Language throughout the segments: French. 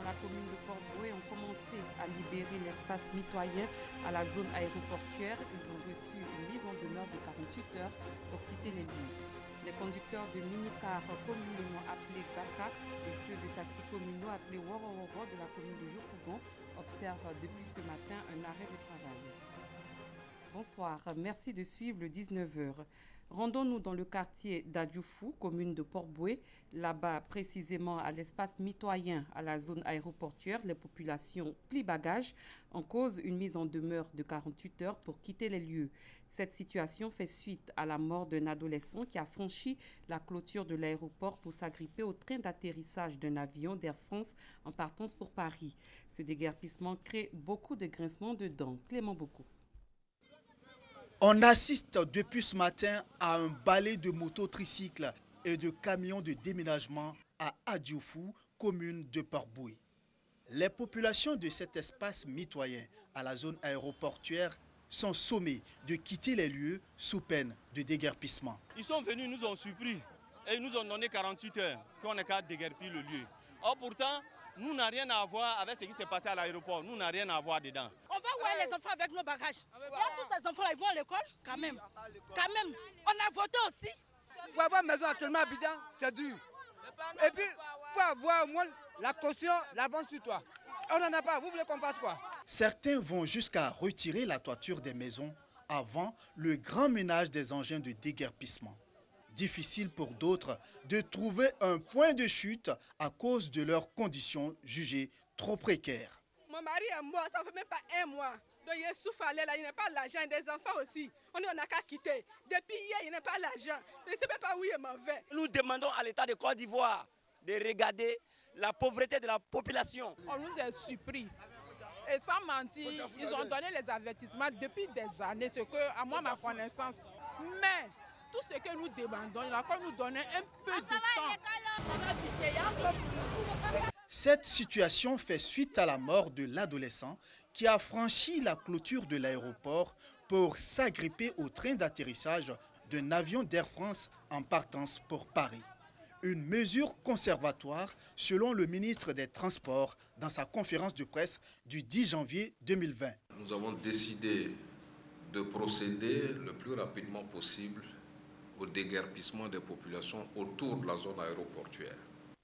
dans la commune de Port-Bouët ont commencé à libérer l'espace mitoyen à la zone aéroportuaire. Ils ont reçu une mise en demeure de 48 heures pour quitter les lieux. Les conducteurs de minicars communément appelés Baka et ceux de taxis communaux appelés Woro de la commune de Yopougon observent depuis ce matin un arrêt de travail. Bonsoir, merci de suivre le 19h. Rendons-nous dans le quartier d'Adjoufou, commune de Port-Bouët. Là-bas, précisément à l'espace mitoyen à la zone aéroportuaire, les populations plient bagages en cause une mise en demeure de 48 heures pour quitter les lieux. Cette situation fait suite à la mort d'un adolescent qui a franchi la clôture de l'aéroport pour s'agripper au train d'atterrissage d'un avion d'Air France en partance pour Paris. Ce déguerpissement crée beaucoup de grincements de dents. Clément Bocco. On assiste depuis ce matin à un balai de motos tricycles et de camions de déménagement à Adjoufou, commune de Port-Bouët. Les populations de cet espace mitoyen à la zone aéroportuaire sont sommées de quitter les lieux sous peine de déguerpissement. Ils sont venus, nous ont surpris et ils nous ont donné 48 heures qu'on n'a qu'à déguerpir le lieu. Or pourtant, nous n'avons rien à voir avec ce qui s'est passé à l'aéroport. Nous n'avons rien à voir dedans. On va voir les enfants avec nos bagages. Tous ces enfants-là, ils vont à l'école quand même. Quand même. On a voté aussi. Pour avoir une maison actuellement à Abidjan, c'est dur. Et puis, il faut avoir au moins la caution, l'avance sur toi. On n'en a pas. Vous voulez qu'on fasse quoi? Certains vont jusqu'à retirer la toiture des maisons avant le grand ménage des engins de déguerpissement. Difficile pour d'autres de trouver un point de chute à cause de leurs conditions jugées trop précaires. Mon mari est mort, ça ne fait même pas un mois. Donc il souffre là, il n'a pas l'argent, des enfants aussi. On n'a qu'à quitter. Depuis hier, il n'a pas l'argent. Je ne sais même pas où il m'en va. Nous demandons à l'État de Côte d'Ivoire de regarder la pauvreté de la population. On nous a surpris. Et sans mentir, ils ont donné les avertissements depuis des années, ce que, à moi, ma connaissance. Mais tout ce que nous demandons, il faut nous donner un peu de temps. Cette situation fait suite à la mort de l'adolescent qui a franchi la clôture de l'aéroport pour s'agripper au train d'atterrissage d'un avion d'Air France en partance pour Paris. Une mesure conservatoire selon le ministre des Transports dans sa conférence de presse du 10 janvier 2020. Nous avons décidé de procéder le plus rapidement possible au déguerpissement des populations autour de la zone aéroportuaire.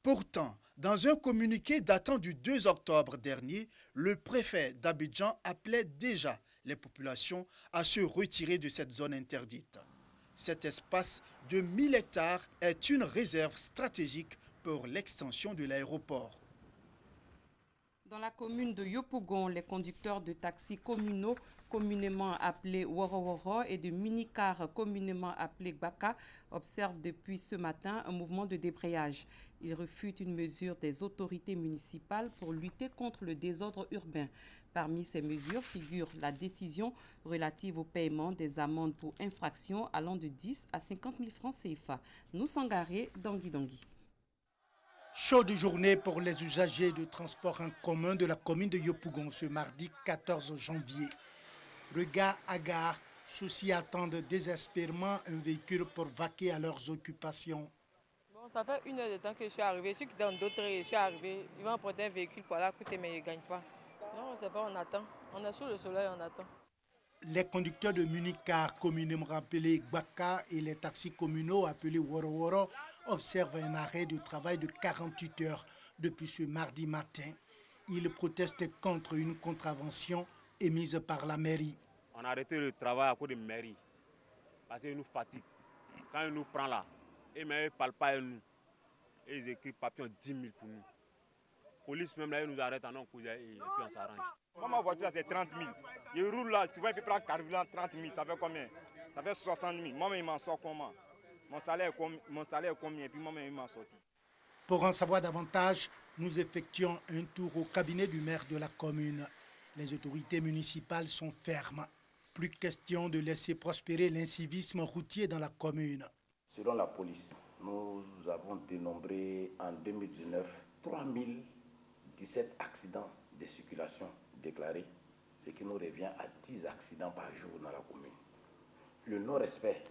Pourtant, dans un communiqué datant du 2 octobre dernier, le préfet d'Abidjan appelait déjà les populations à se retirer de cette zone interdite. Cet espace de 1000 hectares est une réserve stratégique pour l'extension de l'aéroport. Dans la commune de Yopougon, les conducteurs de taxis communaux communément appelés Woro et de minicars communément appelés Baka observent depuis ce matin un mouvement de débrayage. Ils refutent une mesure des autorités municipales pour lutter contre le désordre urbain. Parmi ces mesures figure la décision relative au paiement des amendes pour infractions allant de 10 à 50 000 francs CFA. Nous Sangaré, Dangui. Chaude journée pour les usagers de transport en commun de la commune de Yopougon ce mardi 14 janvier. Regard hagard, ceux-ci attendent désespérément un véhicule pour vaquer à leurs occupations. Bon, ça fait 1 heure de temps que je suis arrivé. Ceux qui sont dans d'autres, je suis arrivé. Ils vont apporter un véhicule pour aller à côté, mais ils ne gagnent pas. Non, on ne sait pas, on attend. On est sous le soleil, on attend. Les conducteurs de minicars communément appelés Baka et les taxis communaux appelés Woro observent un arrêt de travail de 48 heures depuis ce mardi matin. Ils protestent contre une contravention émise par la mairie. On a arrêté le travail à cause de la mairie parce qu'ils nous fatiguent. Quand ils nous prennent là, ils ne parlent pas à nous. Et ils écrivent papier 10 000 pour nous. La police même là, ils nous arrêtent en cause et puis on s'arrange. Moi, ma voiture c'est 30 000. Je roule là, tu vois, il peut prendre carburant 30 000, ça fait combien? Ça fait 60 000. Moi-même, il m'en sort comment? Mon salaire est combien? Et puis moi-même, il m'en sorti. Pour en savoir davantage, nous effectuons un tour au cabinet du maire de la commune. Les autorités municipales sont fermes. Plus question de laisser prospérer l'incivisme routier dans la commune. Selon la police, nous avons dénombré en 2019 3017 accidents de circulation déclarés, ce qui nous revient à 10 accidents par jour dans la commune. Le non-respect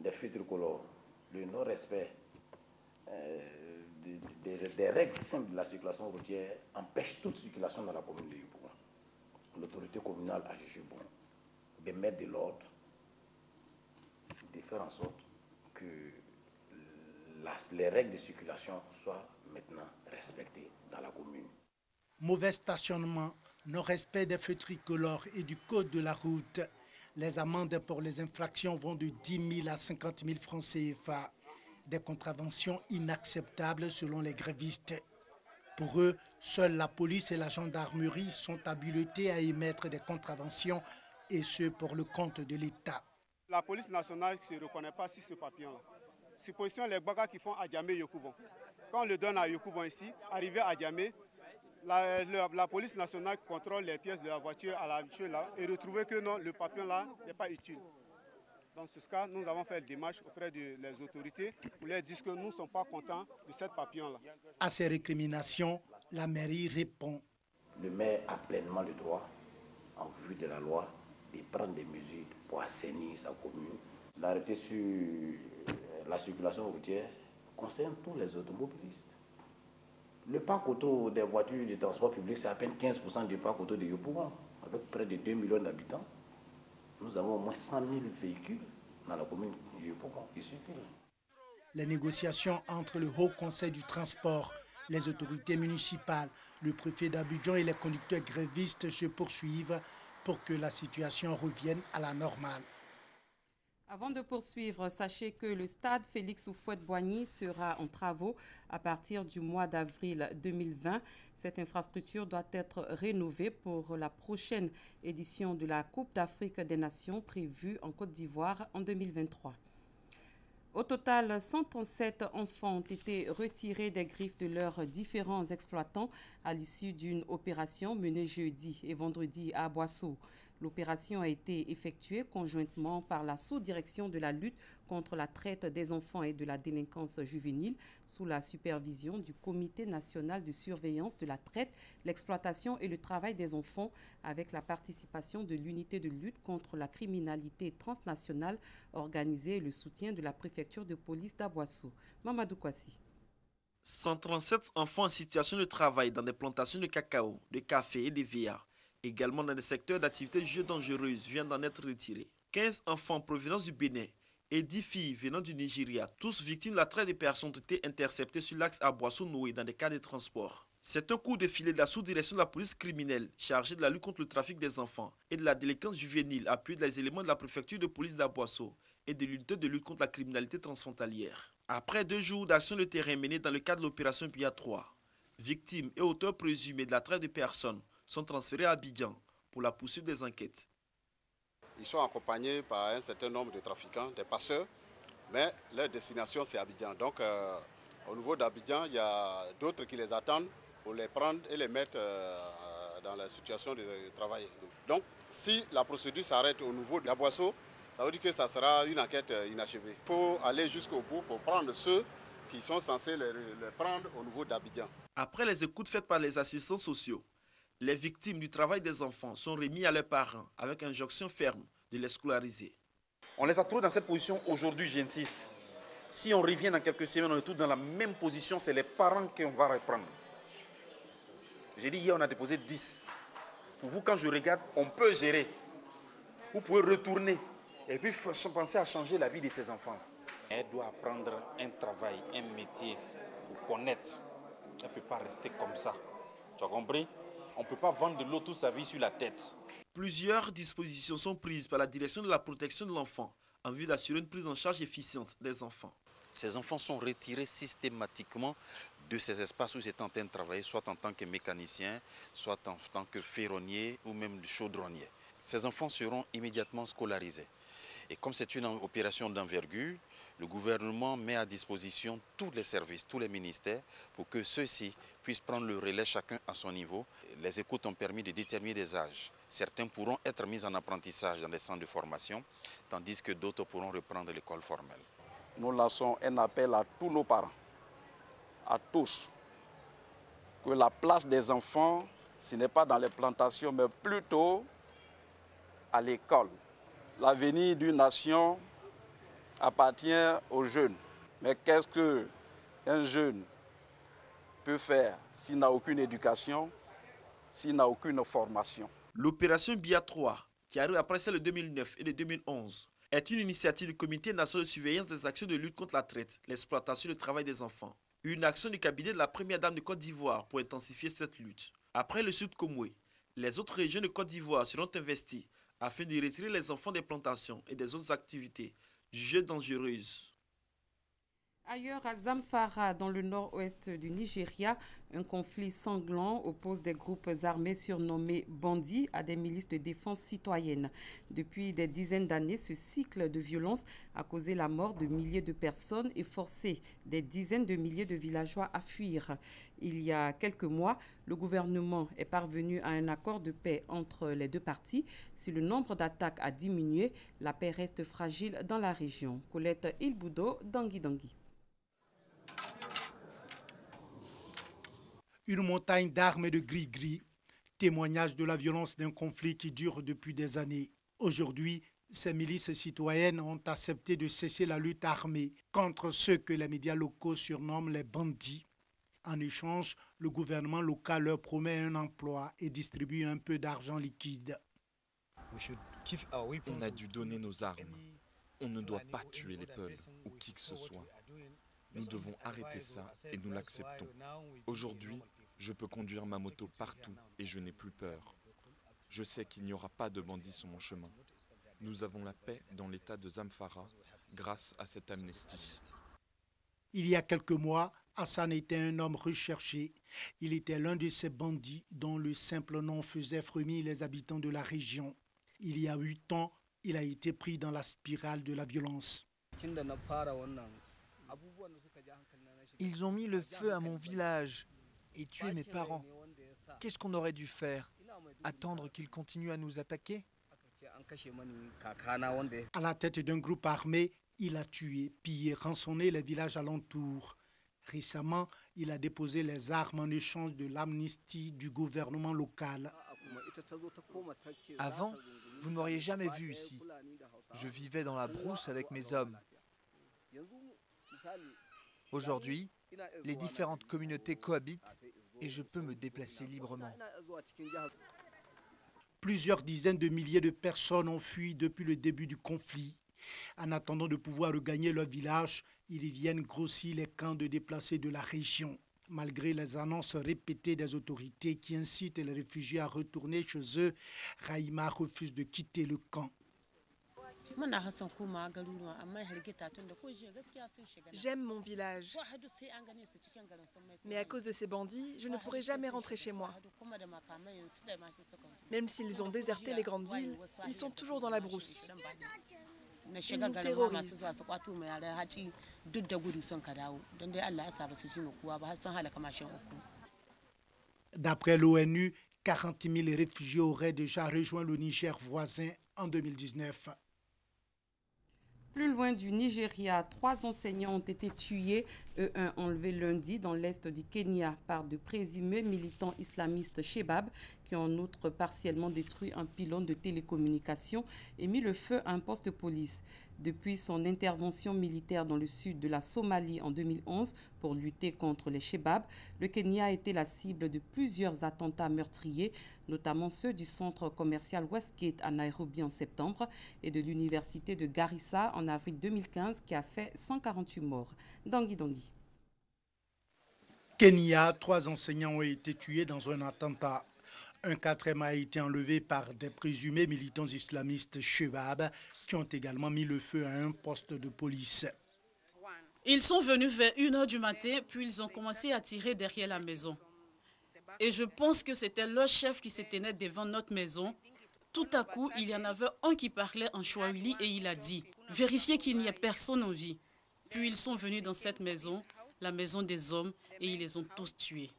des feux tricolores, le non-respect des règles simples de la circulation routière empêchent toute circulation dans la commune de Yopougon. L'autorité communale a jugé bon de mettre de l'ordre, de faire en sorte que les règles de circulation soient maintenant respectées dans la commune. Mauvais stationnement, non-respect des feux tricolores et du code de la route. Les amendes pour les infractions vont de 10 000 à 50 000 francs CFA. Des contraventions inacceptables selon les grévistes. Pour eux, seule la police et la gendarmerie sont habilités à émettre des contraventions, et ce pour le compte de l'État. La police nationale ne se reconnaît pas sur ce papier-là. Supposition les bagarres qui font à Djamé-Yopougon. Quand on le donne à Yopougon ici, arrivé à Djamé, la police nationale contrôle les pièces de la voiture à la chose là et retrouver que non, le papier là n'est pas utile. Dans ce cas, nous avons fait une démarche auprès des autorités pour leur dire que nous ne sommes pas contents de cette papillon-là. À ces récriminations, la mairie répond. Le maire a pleinement le droit, en vue de la loi, de prendre des mesures pour assainir sa commune. L'arrêté sur la circulation routière concerne tous les automobilistes. Le parc auto des voitures de transport public, c'est à peine 15% du parc auto de Yopougon, avec près de 2 millions d'habitants. Nous avons au moins 100 000 véhicules dans la commune de Yopougon qui circulent. Les négociations entre le Haut Conseil du transport, les autorités municipales, le préfet d'Abidjan et les conducteurs grévistes se poursuivent pour que la situation revienne à la normale. Avant de poursuivre, sachez que le stade Félix Houphouët-Boigny sera en travaux à partir du mois d'avril 2020. Cette infrastructure doit être rénovée pour la prochaine édition de la Coupe d'Afrique des Nations prévue en Côte d'Ivoire en 2023. Au total, 137 enfants ont été retirés des griffes de leurs différents exploitants à l'issue d'une opération menée jeudi et vendredi à Boisseau. L'opération a été effectuée conjointement par la sous-direction de la lutte contre la traite des enfants et de la délinquance juvénile sous la supervision du Comité national de surveillance de la traite, l'exploitation et le travail des enfants avec la participation de l'unité de lutte contre la criminalité transnationale organisée et le soutien de la préfecture de police d'Aboisseau. Mamadou Kwasi. 137 enfants en situation de travail dans des plantations de cacao, de café et de VA. Également dans des secteurs d'activité jugés dangereuses viennent d'en être retirés. 15 enfants en provenance du Bénin et 10 filles venant du Nigeria, tous victimes de la traite des personnes, ont été interceptés sur l'axe Aboisseau-Noé dans des cas de transport. C'est un coup de filet de la sous-direction de la police criminelle chargée de la lutte contre le trafic des enfants et de la délinquance juvénile, appuyée des éléments de la préfecture de police d'Aboisseau et de l'unité de lutte contre la criminalité transfrontalière. Après 2 jours d'action de terrain menée dans le cadre de l'opération BIA 3, victimes et auteurs présumés de la traite de personnes sont transférés à Abidjan pour la poursuite des enquêtes. Ils sont accompagnés par un certain nombre de trafiquants, des passeurs, mais leur destination c'est Abidjan. Donc au niveau d'Abidjan, il y a d'autres qui les attendent pour les prendre et les mettre dans la situation de travail. Donc si la procédure s'arrête au niveau de Aboisseau, ça veut dire que ça sera une enquête inachevée. Il faut aller jusqu'au bout pour prendre ceux qui sont censés les prendre au niveau d'Abidjan. Après les écoutes faites par les assistants sociaux, les victimes du travail des enfants sont remis à leurs parents avec injonction ferme de les scolariser. On les a trouvés dans cette position aujourd'hui, j'insiste. Si on revient dans quelques semaines, on est tous dans la même position, c'est les parents qu'on va reprendre. J'ai dit hier, on a déposé 10. Pour vous, quand je regarde, on peut gérer. Vous pouvez retourner et puis penser à changer la vie de ces enfants. Elle doit apprendre un travail, un métier pour connaître. Elle ne peut pas rester comme ça. Tu as compris? On ne peut pas vendre de l'eau toute sa vie sur la tête. Plusieurs dispositions sont prises par la direction de la protection de l'enfant en vue d'assurer une prise en charge efficiente des enfants. Ces enfants sont retirés systématiquement de ces espaces où ils étaient en train de travailler, soit en tant que mécanicien, soit en tant que ferronnier ou même chaudronnier. Ces enfants seront immédiatement scolarisés. Et comme c'est une opération d'envergure, le gouvernement met à disposition tous les services, tous les ministères, pour que ceux-ci puissent prendre le relais chacun à son niveau. Les écoutes ont permis de déterminer des âges. Certains pourront être mis en apprentissage dans des centres de formation, tandis que d'autres pourront reprendre l'école formelle. Nous lançons un appel à tous nos parents, à tous, que la place des enfants, ce n'est pas dans les plantations, mais plutôt à l'école. L'avenir d'une nation appartient aux jeunes. Mais qu'est-ce qu'un jeune peut faire s'il n'a aucune éducation, s'il n'a aucune formation? L'opération BIA 3, qui arrive après celle de 2009 et de 2011, est une initiative du Comité national de surveillance des actions de lutte contre la traite, l'exploitation et le travail des enfants. Une action du cabinet de la première dame de Côte d'Ivoire pour intensifier cette lutte. Après le Sud Komoué, les autres régions de Côte d'Ivoire seront investies afin de retirer les enfants des plantations et des autres activités jugées dangereuses. Ailleurs, à Zamfara, dans le nord-ouest du Nigeria, un conflit sanglant oppose des groupes armés surnommés bandits à des milices de défense citoyenne. Depuis des dizaines d'années, ce cycle de violence a causé la mort de milliers de personnes et forcé des dizaines de milliers de villageois à fuir. Il y a quelques mois, le gouvernement est parvenu à un accord de paix entre les deux parties. Si le nombre d'attaques a diminué, la paix reste fragile dans la région. Colette Ilboudo, Dangui. Une montagne d'armes et de gris-gris, témoignage de la violence d'un conflit qui dure depuis des années. Aujourd'hui, ces milices citoyennes ont accepté de cesser la lutte armée contre ceux que les médias locaux surnomment les bandits. En échange, le gouvernement local leur promet un emploi et distribue un peu d'argent liquide. On a dû donner nos armes. On ne doit pas tuer les peuples ou qui que ce soit. Nous devons arrêter ça et nous l'acceptons. Aujourd'hui, je peux conduire ma moto partout et je n'ai plus peur. Je sais qu'il n'y aura pas de bandits sur mon chemin. Nous avons la paix dans l'état de Zamfara grâce à cette amnistie. Il y a quelques mois, Hassan était un homme recherché. Il était l'un de ces bandits dont le simple nom faisait frémir les habitants de la région. Il y a 8 ans, il a été pris dans la spirale de la violence. Ils ont mis le feu à mon village et tué mes parents. Qu'est-ce qu'on aurait dû faire? Attendre qu'ils continuent à nous attaquer? À la tête d'un groupe armé, il a tué, pillé, rançonné les villages alentours. Récemment, il a déposé les armes en échange de l'amnistie du gouvernement local. Avant, vous ne m'auriez jamais vu ici. Je vivais dans la brousse avec mes hommes. Aujourd'hui, les différentes communautés cohabitent et je peux me déplacer librement. Plusieurs dizaines de milliers de personnes ont fui depuis le début du conflit. En attendant de pouvoir regagner leur village, ils viennent grossir les camps de déplacés de la région. Malgré les annonces répétées des autorités qui incitent les réfugiés à retourner chez eux, Raïma refuse de quitter le camp. J'aime mon village, mais à cause de ces bandits, je ne pourrai jamais rentrer chez moi. Même s'ils ont déserté les grandes villes, ils sont toujours dans la brousse. Ils nous terrorisent. D'après l'ONU, 40 000 réfugiés auraient déjà rejoint le Niger voisin en 2019. Plus loin du Nigeria, 3 enseignants ont été tués, eux un enlevé lundi dans l'est du Kenya par de présumés militants islamistes Shebab qui ont en outre partiellement détruit un pylône de télécommunications et mis le feu à un poste de police. Depuis son intervention militaire dans le sud de la Somalie en 2011 pour lutter contre les Shebab, le Kenya a été la cible de plusieurs attentats meurtriers, notamment ceux du centre commercial Westgate à Nairobi en septembre et de l'université de Garissa en avril 2015 qui a fait 148 morts. Dangui. Kenya, 3 enseignants ont été tués dans un attentat. Un 4e a été enlevé par des présumés militants islamistes Shebab qui ont également mis le feu à un poste de police. Ils sont venus vers 1h du matin, puis ils ont commencé à tirer derrière la maison. Et je pense que c'était leur chef qui se tenait devant notre maison. Tout à coup, il y en avait un qui parlait en Swahili et il a dit « Vérifiez qu'il n'y ait personne en vie ». Puis ils sont venus dans cette maison, la maison des hommes, et ils les ont tous tués.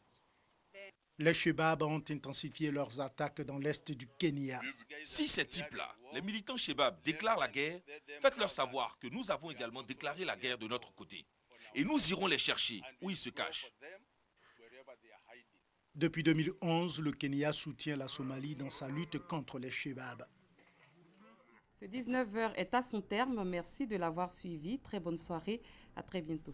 Les Shebab ont intensifié leurs attaques dans l'est du Kenya. Si ces types-là, les militants Shebab, déclarent la guerre, faites-leur savoir que nous avons également déclaré la guerre de notre côté. Et nous irons les chercher où ils se cachent. Depuis 2011, le Kenya soutient la Somalie dans sa lutte contre les Shebab. Ce 19h est à son terme. Merci de l'avoir suivi. Très bonne soirée. À très bientôt.